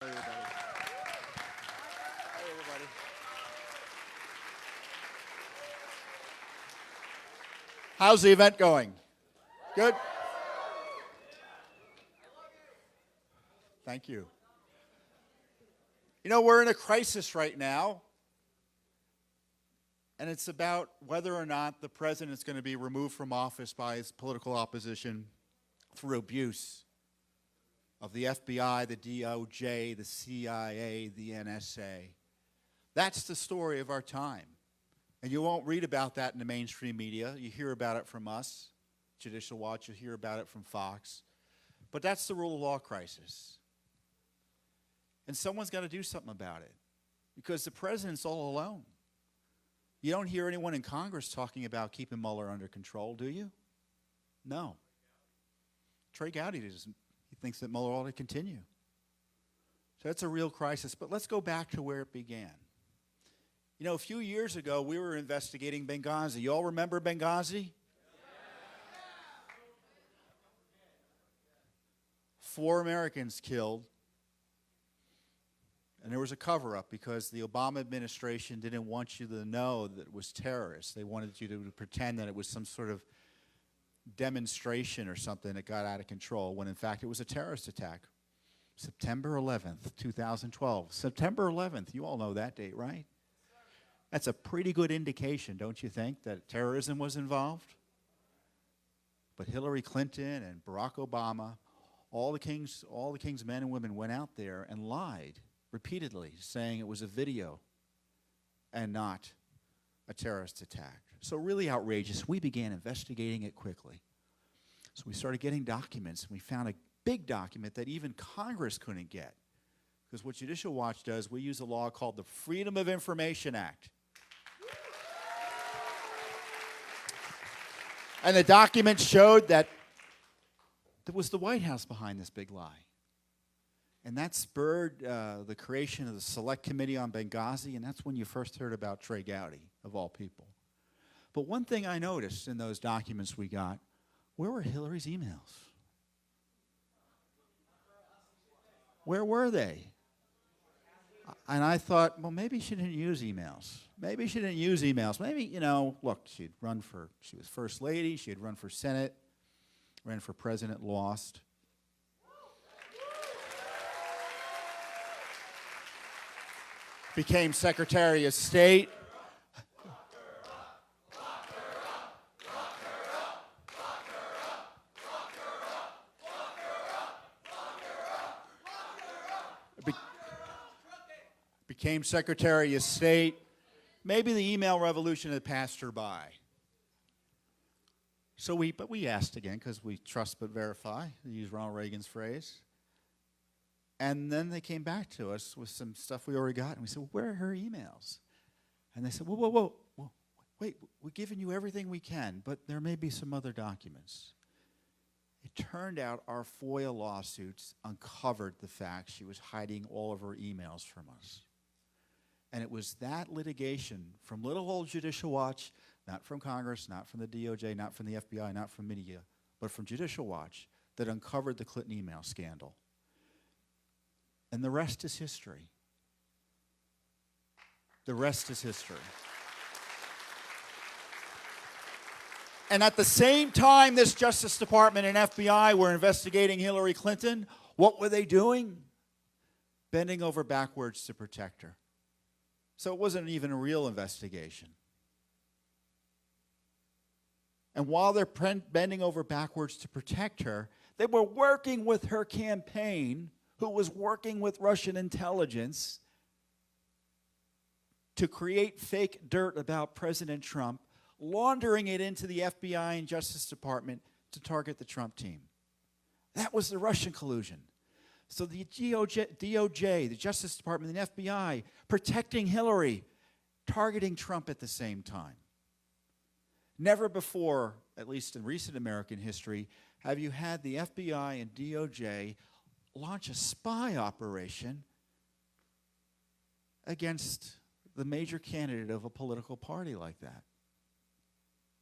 Hey, everybody. Hey, everybody. How's the event going? Good? Thank you. You know, we're in a crisis right now, and it's about whether or not the president is going to be removed from office by his political opposition through abuse of the FBI, the DOJ, the CIA, the NSA. That's the story of our time. And you won't read about that in the mainstream media. You hear about it from us, Judicial Watch. You hear about it from Fox. But that's the rule of law crisis. And someone's got to do something about it because the president's all alone. You don't hear anyone in Congress talking about keeping Mueller under control, do you? No. Trey Gowdy doesn't. He thinks that Mueller ought to continue. So that's a real crisis. But let's go back to where it began. You know, a few years ago, we were investigating Benghazi. You all remember Benghazi? 4 Americans killed. And there was a cover-up because the Obama administration didn't want you to know that it was terrorists. They wanted you to pretend that it was some sort of demonstration or something that got out of control, when in fact it was a terrorist attack. September 11th, 2012. September 11th, you all know that date, right? That's a pretty good indication, don't you think, that terrorism was involved? But Hillary Clinton and Barack Obama, all the king's men and women went out there and lied repeatedly, saying it was a video and not a terrorist attack. So really outrageous. We began investigating it quickly. So we started getting documents, and we found a big document that even Congress couldn't get. Because what Judicial Watch does, we use a law called the Freedom of Information Act. And the document showed that there was the White House behind this big lie. And that spurred the creation of the Select Committee on Benghazi, and that's when you first heard about Trey Gowdy, of all people. But one thing I noticed in those documents we got, where were Hillary's emails? Where were they? And I thought, well, maybe she didn't use emails. Maybe she didn't use emails. Maybe, you know, look, she was First Lady, she had run for Senate, ran for President, lost. Became Secretary of State. Became Secretary of State. Maybe the email revolution had passed her by. But we asked again, because we trust but verify, to use Ronald Reagan's phrase. And then they came back to us with some stuff we already got, and we said, well, where are her emails? And they said, whoa, wait, we're giving you everything we can, but there may be some other documents. It turned out our FOIA lawsuits uncovered the fact she was hiding all of her emails from us. And it was that litigation from little old Judicial Watch, not from Congress, not from the DOJ, not from the FBI, not from media, but from Judicial Watch, that uncovered the Clinton email scandal. And the rest is history. The rest is history. And at the same time this Justice Department and FBI were investigating Hillary Clinton, what were they doing? Bending over backwards to protect her. So it wasn't even a real investigation. And while they're bending over backwards to protect her, they were working with her campaign, who was working with Russian intelligence to create fake dirt about President Trump, laundering it into the FBI and Justice Department to target the Trump team. That was the Russian collusion. So the DOJ, the Justice Department, and the FBI protecting Hillary, targeting Trump at the same time. Never before, at least in recent American history, have you had the FBI and DOJ launch a spy operation against the major candidate of a political party like that.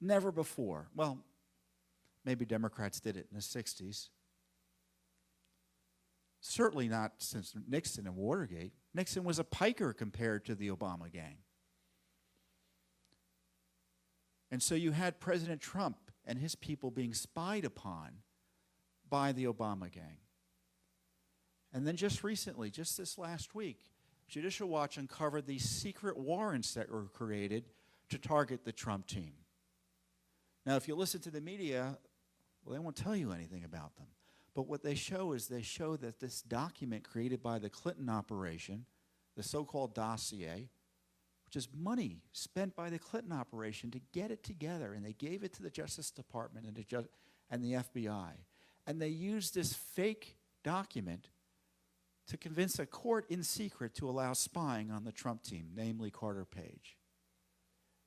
Never before. Well, maybe Democrats did it in the 60s. Certainly not since Nixon and Watergate. Nixon was a piker compared to the Obama gang. And so you had President Trump and his people being spied upon by the Obama gang. And then just recently, just this last week, Judicial Watch uncovered these secret warrants that were created to target the Trump team. Now, if you listen to the media, well, they won't tell you anything about them. But what they show is they show that this document created by the Clinton operation, the so-called dossier, which is money spent by the Clinton operation to get it together, and they gave it to the Justice Department and the FBI. And they used this fake document to convince a court in secret to allow spying on the Trump team, namely Carter Page.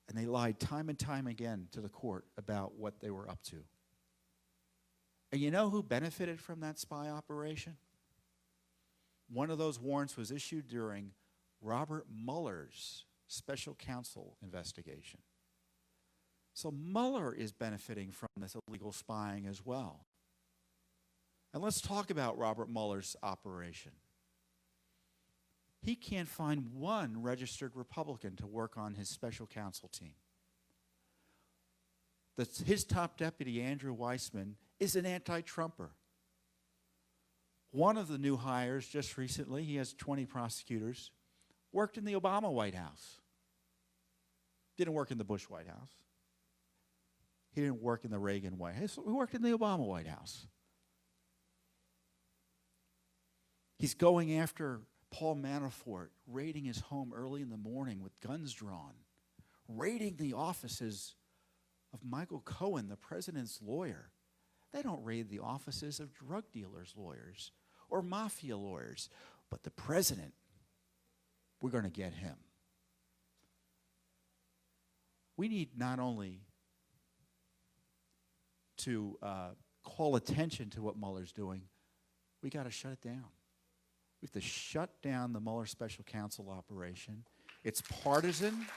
And they lied time and time again to the court about what they were up to. And you know who benefited from that spy operation? One of those warrants was issued during Robert Mueller's special counsel investigation. So Mueller is benefiting from this illegal spying as well. And let's talk about Robert Mueller's operation. He can't find one registered Republican to work on his special counsel team. His top deputy, Andrew Weissman, is an anti-Trumper. One of the new hires just recently, he has 20 prosecutors, worked in the Obama White House. Didn't work in the Bush White House. He didn't work in the Reagan White House. He worked in the Obama White House. He's going after Paul Manafort, raiding his home early in the morning with guns drawn, raiding the offices of Michael Cohen, the president's lawyer. They don't raid the offices of drug dealers' lawyers or mafia lawyers. But the president, we're going to get him. We need not only to call attention to what Mueller's doing, we got to shut it down. We have to shut down the Mueller special counsel operation. It's partisan.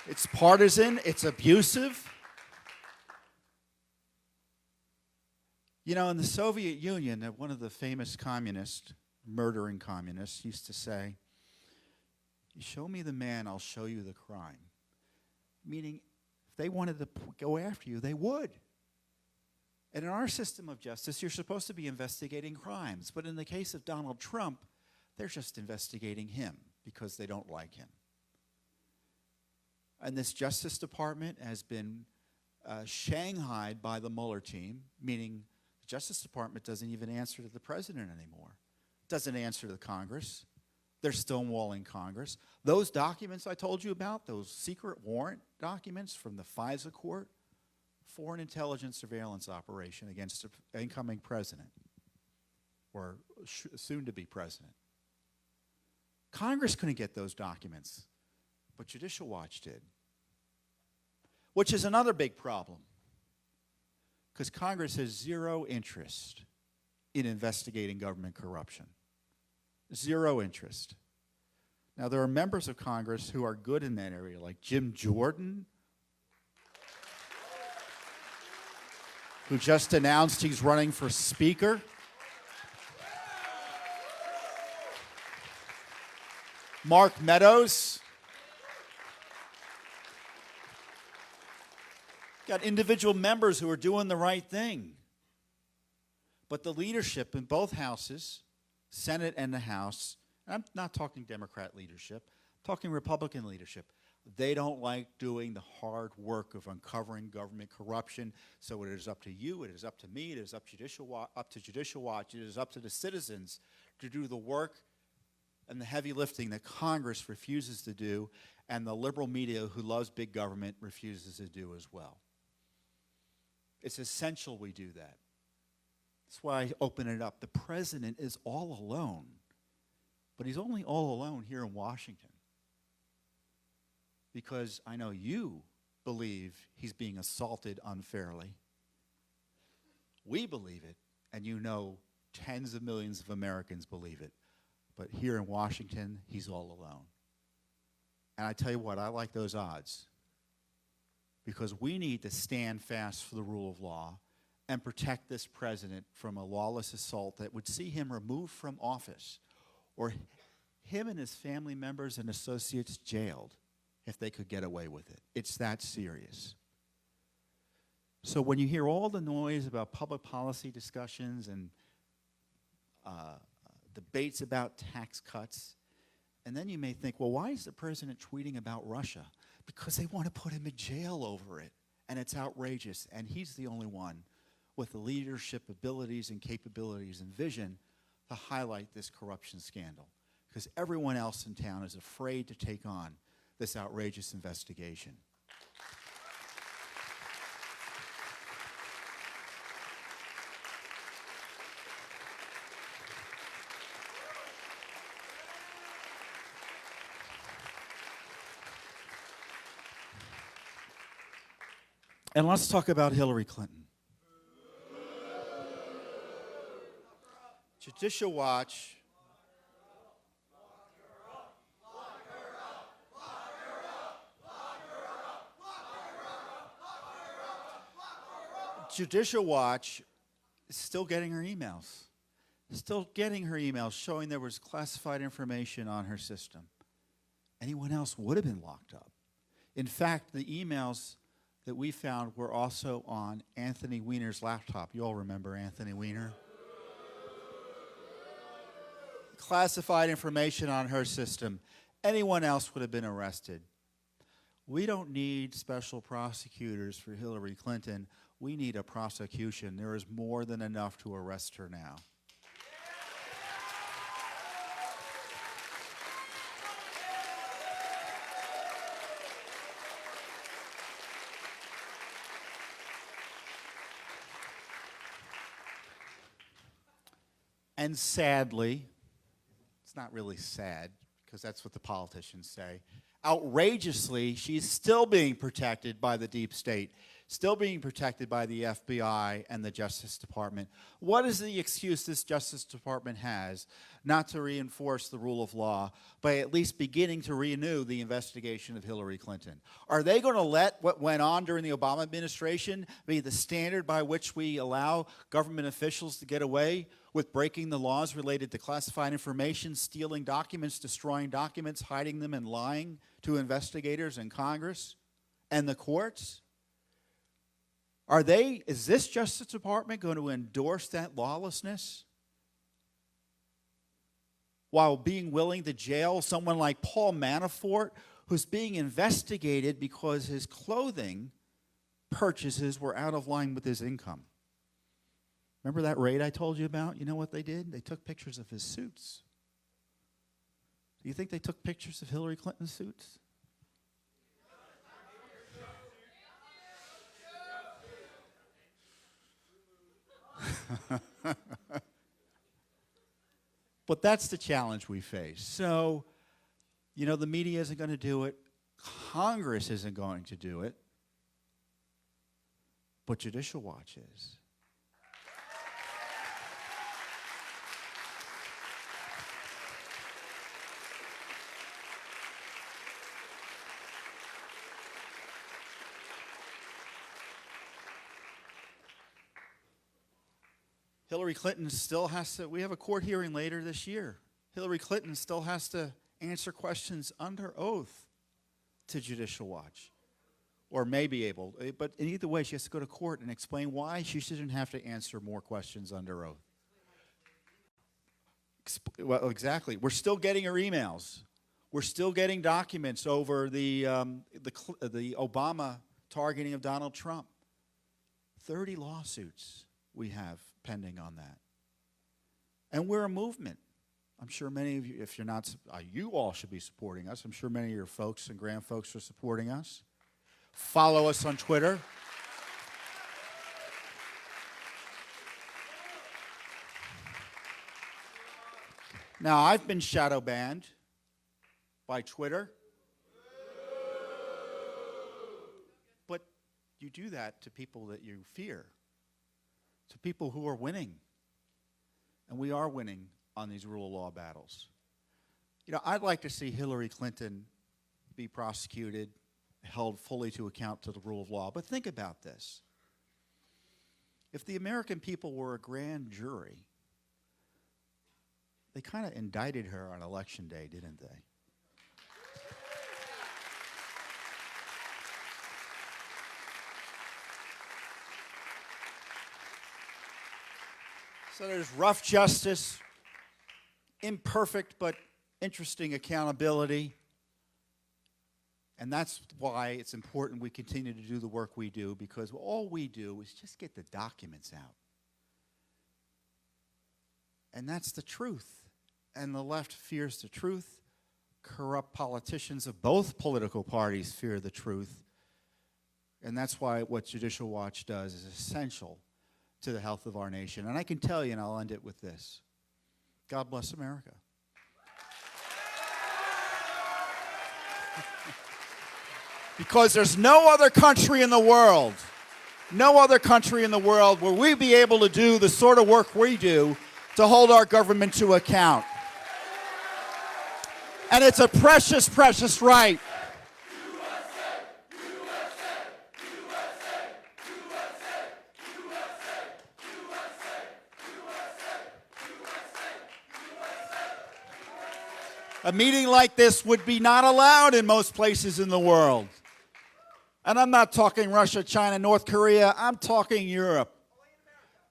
It's partisan. It's abusive. You know, in the Soviet Union, one of the famous communists, murdering communists, used to say, "You show me the man, I'll show you the crime." Meaning, if they wanted to go after you, they would. And in our system of justice, you're supposed to be investigating crimes. But in the case of Donald Trump, they're just investigating him because they don't like him. And this Justice Department has been shanghaied by the Mueller team, meaning the Justice Department doesn't even answer to the president anymore, doesn't answer to Congress. They're stonewalling Congress. Those documents I told you about, those secret warrant documents from the FISA court, foreign intelligence surveillance operation against an incoming president, or soon-to-be president. Congress couldn't get those documents, but Judicial Watch did, which is another big problem, because Congress has zero interest in investigating government corruption. Zero interest. Now, there are members of Congress who are good in that area, like Jim Jordan, who just announced he's running for Speaker. Mark Meadows. Got individual members who are doing the right thing. But the leadership in both houses, Senate and the House, and I'm not talking Democrat leadership, I'm talking Republican leadership. They don't like doing the hard work of uncovering government corruption, so it is up to you, it is up to me, it is up to Judicial Watch, it is up to the citizens to do the work and the heavy lifting that Congress refuses to do, and the liberal media who loves big government refuses to do as well. It's essential we do that. That's why I open it up. The president is all alone, but he's only all alone here in Washington, because I know you believe he's being assaulted unfairly. We believe it, and you know tens of millions of Americans believe it. But here in Washington, he's all alone. And I tell you what, I like those odds, because we need to stand fast for the rule of law and protect this president from a lawless assault that would see him removed from office or him and his family members and associates jailed if they could get away with it. It's that serious. So when you hear all the noise about public policy discussions and debates about tax cuts, and then you may think, well, why is the president tweeting about Russia? Because they want to put him in jail over it, and it's outrageous, and he's the only one with the leadership abilities and capabilities and vision to highlight this corruption scandal, because everyone else in town is afraid to take on this outrageous investigation. And let's talk about Hillary Clinton. Judicial Watch Judicial Watch is still getting her emails. Still getting her emails showing there was classified information on her system. Anyone else would have been locked up. In fact, the emails that we found were also on Anthony Weiner's laptop. You all remember Anthony Weiner? Classified information on her system. Anyone else would have been arrested. We don't need special prosecutors for Hillary Clinton. We need a prosecution. There is more than enough to arrest her now. And sadly, it's not really sad, because that's what the politicians say, outrageously, she's still being protected by the deep state, still being protected by the FBI and the Justice Department. What is the excuse this Justice Department has not to reinforce the rule of law by at least beginning to renew the investigation of Hillary Clinton? Are they going to let what went on during the Obama administration be the standard by which we allow government officials to get away with breaking the laws related to classified information, stealing documents, destroying documents, hiding them, and lying to investigators and Congress and the courts? Is this Justice Department going to endorse that lawlessness while being willing to jail someone like Paul Manafort, who's being investigated because his clothing purchases were out of line with his income? Remember that raid I told you about? You know what they did? They took pictures of his suits. Do you think they took pictures of Hillary Clinton's suits? But that's the challenge we face. So, you know, the media isn't going to do it. Congress isn't going to do it. But Judicial Watch is. Hillary Clinton still has to, we have a court hearing later this year. Hillary Clinton still has to answer questions under oath to Judicial Watch. Or may be able, but in either way, she has to go to court and explain why she shouldn't have to answer more questions under oath. Well, exactly. We're still getting her emails. We're still getting documents over the Obama targeting of Donald Trump. 30 lawsuits we have pending on that. And we're a movement. I'm sure many of you, if you're not, you all should be supporting us. I'm sure many of your folks and grand folks are supporting us. Follow us on Twitter. Now, I've been shadow banned by Twitter. But you do that to people that you fear, to people who are winning. And we are winning on these rule of law battles. You know, I'd like to see Hillary Clinton be prosecuted held fully to account to the rule of law. But think about this. If the American people were a grand jury, they kind of indicted her on Election Day, didn't they? So there's rough justice, imperfect but interesting accountability. And that's why it's important we continue to do the work we do, because all we do is just get the documents out. And that's the truth. And the left fears the truth. Corrupt politicians of both political parties fear the truth. And that's why what Judicial Watch does is essential to the health of our nation. And I can tell you, and I'll end it with this: God bless America. Because there's no other country in the world where we'd be able to do the sort of work we do to hold our government to account. And it's a precious, precious right. A meeting like this would be not allowed in most places in the world. And I'm not talking Russia, China, North Korea. I'm talking Europe.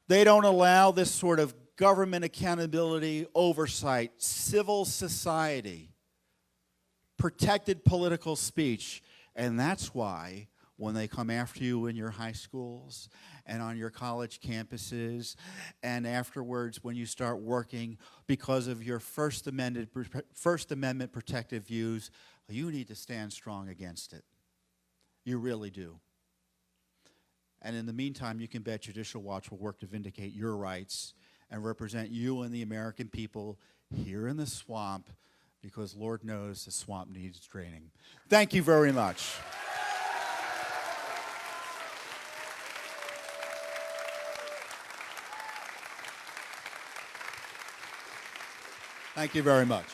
They don't allow this sort of government accountability, oversight, civil society, protected political speech. And that's why when they come after you in your high schools and on your college campuses and afterwards when you start working because of your First Amendment protective views, you need to stand strong against it. You really do. And in the meantime, you can bet Judicial Watch will work to vindicate your rights and represent you and the American people here in the swamp, because Lord knows the swamp needs draining. Thank you very much. Thank you very much.